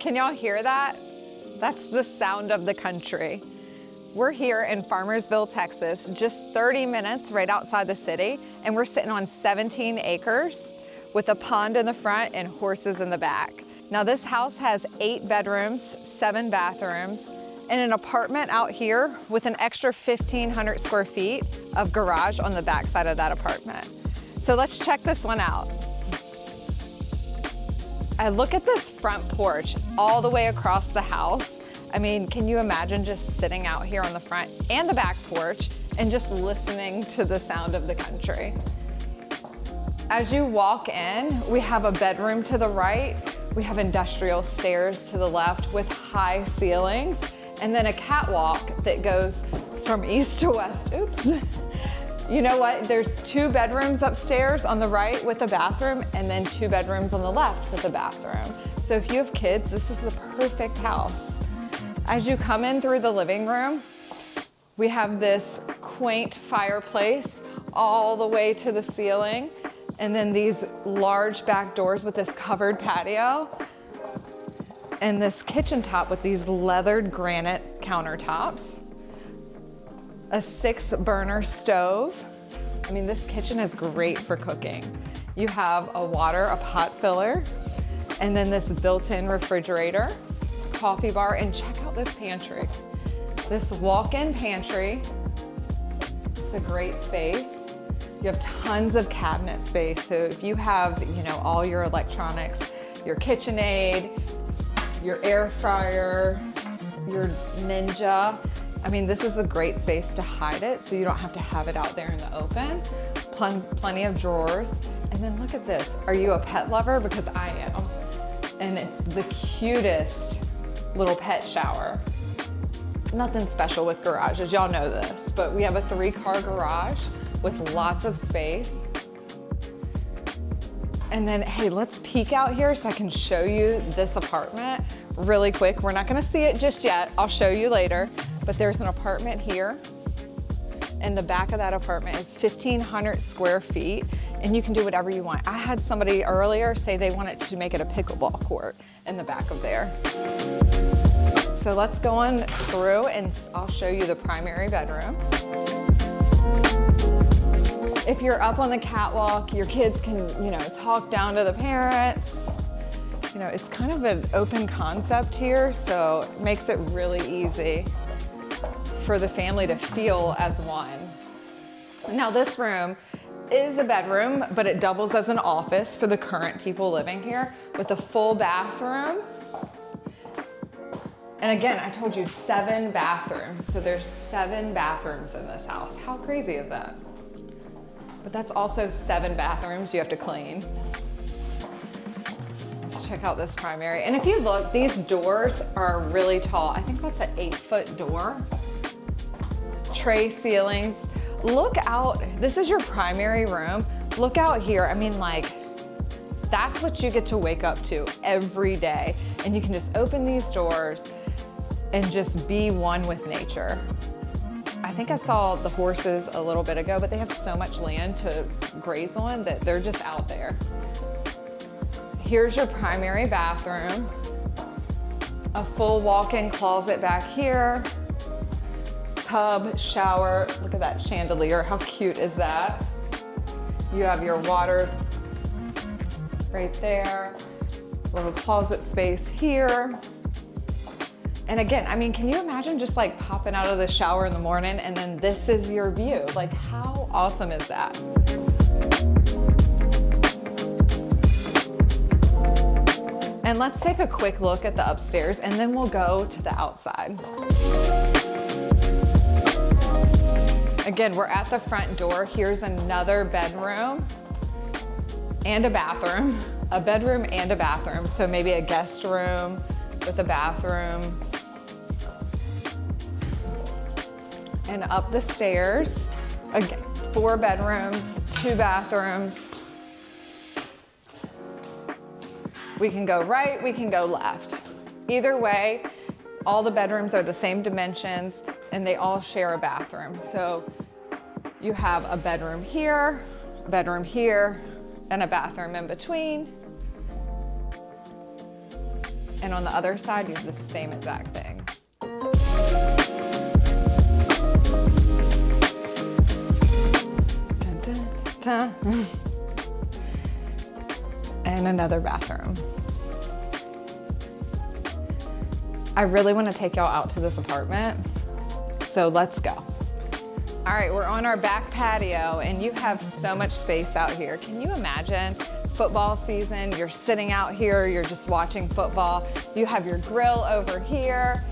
Can y'all hear that? That's the sound of the country. We're here in Farmersville, Texas, just 30 minutes right outside the city, and we're sitting on 17 acres with a pond in the front and horses in the back. Now this house has 8 bedrooms, 7 bathrooms, and an apartment out here with an extra 1,500 square feet of garage on the back side of that apartment. So let's check this one out. I look at this front porch all the way across the house. I mean, can you imagine just sitting out here on the front and the back porch and just listening to the sound of the country? As you walk in, we have a bedroom to the right. We have industrial stairs to the left with high ceilings, and then a catwalk that goes from east to west. Oops. You know what? There's 2 bedrooms upstairs on the right with a bathroom, and then 2 bedrooms on the left with a bathroom. So if you have kids, this is the perfect house. As you come in through the living room, we have this quaint fireplace all the way to the ceiling, and then these large back doors with this covered patio, and this kitchen top with these leathered granite countertops, a 6-burner stove. I mean, this kitchen is great for cooking. You have a pot filler, and then this built-in refrigerator, coffee bar, and check out this pantry. This walk-in pantry, it's a great space. You have tons of cabinet space. So if you have, all your electronics, your KitchenAid, your air fryer, your Ninja, I mean, this is a great space to hide it so you don't have to have it out there in the open. Plenty of drawers. And then look at this. Are you a pet lover? Because I am. And it's the cutest little pet shower. Nothing special with garages, y'all know this, but we have a 3-car garage with lots of space. And then, hey, let's peek out here so I can show you this apartment really quick. We're not gonna see it just yet. I'll show you later, but there's an apartment here. And the back of that apartment is 1,500 square feet, and you can do whatever you want. I had somebody earlier say they wanted to make it a pickleball court in the back of there. So let's go on through and I'll show you the primary bedroom. If you're up on the catwalk, your kids can, talk down to the parents. It's kind of an open concept here, so it makes it really easy for the family to feel as one. Now this room is a bedroom, but it doubles as an office for the current people living here with a full bathroom. And again, I told you 7 bathrooms, so there's 7 bathrooms in this house. How crazy is that? But that's also 7 bathrooms you have to clean. Let's check out this primary. And if you look, these doors are really tall. I think that's an 8-foot door. Tray ceilings. Look out, this is your primary room. Look out here, that's what you get to wake up to every day. And you can just open these doors and just be one with nature. I think I saw the horses a little bit ago, but they have so much land to graze on that they're just out there. Here's your primary bathroom, a full walk-in closet back here, tub, shower. Look at that chandelier, how cute is that? You have your water right there, a little closet space here. And again, can you imagine just popping out of the shower in the morning and then this is your view? How awesome is that? And let's take a quick look at the upstairs and then we'll go to the outside. Again, we're at the front door. Here's another bedroom and a bathroom, a bedroom and a bathroom. So maybe a guest room with a bathroom. And up the stairs, again, 4 bedrooms, 2 bathrooms. We can go right, we can go left. Either way, all the bedrooms are the same dimensions and they all share a bathroom. So you have a bedroom here, and a bathroom in between. And on the other side, you have the same exact thing. Dun, dun, dun. And another bathroom. I really want to take y'all out to this apartment, so let's go. All right, we're on our back patio and you have so much space out here. Can you imagine football season? You're sitting out here, you're just watching football. You have your grill over here.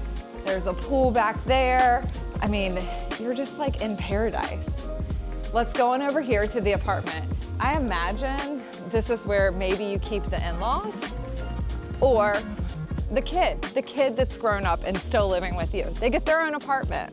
There's a pool back there. I mean, you're just like in paradise. Let's go on over here to the apartment. I imagine this is where maybe you keep the in-laws or the kid that's grown up and still living with you. They get their own apartment.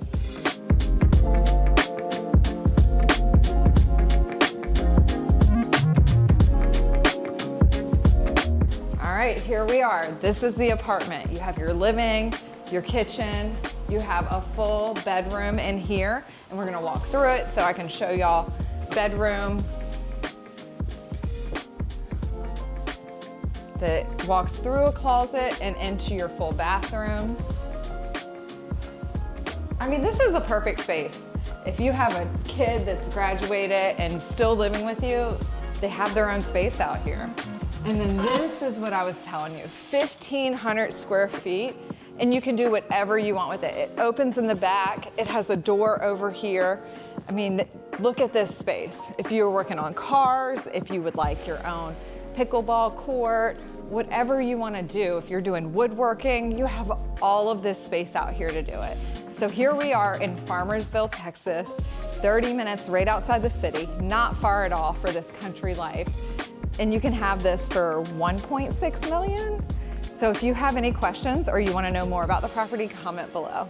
All right, here we are. This is the apartment. You have your living, your kitchen, you have a full bedroom in here, and we're gonna walk through it so I can show y'all bedroom that walks through a closet and into your full bathroom. I mean, this is a perfect space. If you have a kid that's graduated and still living with you, they have their own space out here. And then this is what I was telling you, 1,500 square feet, and you can do whatever you want with it. It opens in the back, it has a door over here. I mean, look at this space. If you're working on cars, if you would like your own pickleball court, whatever you want to do. If you're doing woodworking, you have all of this space out here to do it. So here we are in Farmersville, Texas, 30 minutes right outside the city, not far at all for this country life. And you can have this for 1.6 million. So if you have any questions or you want to know more about the property, comment below.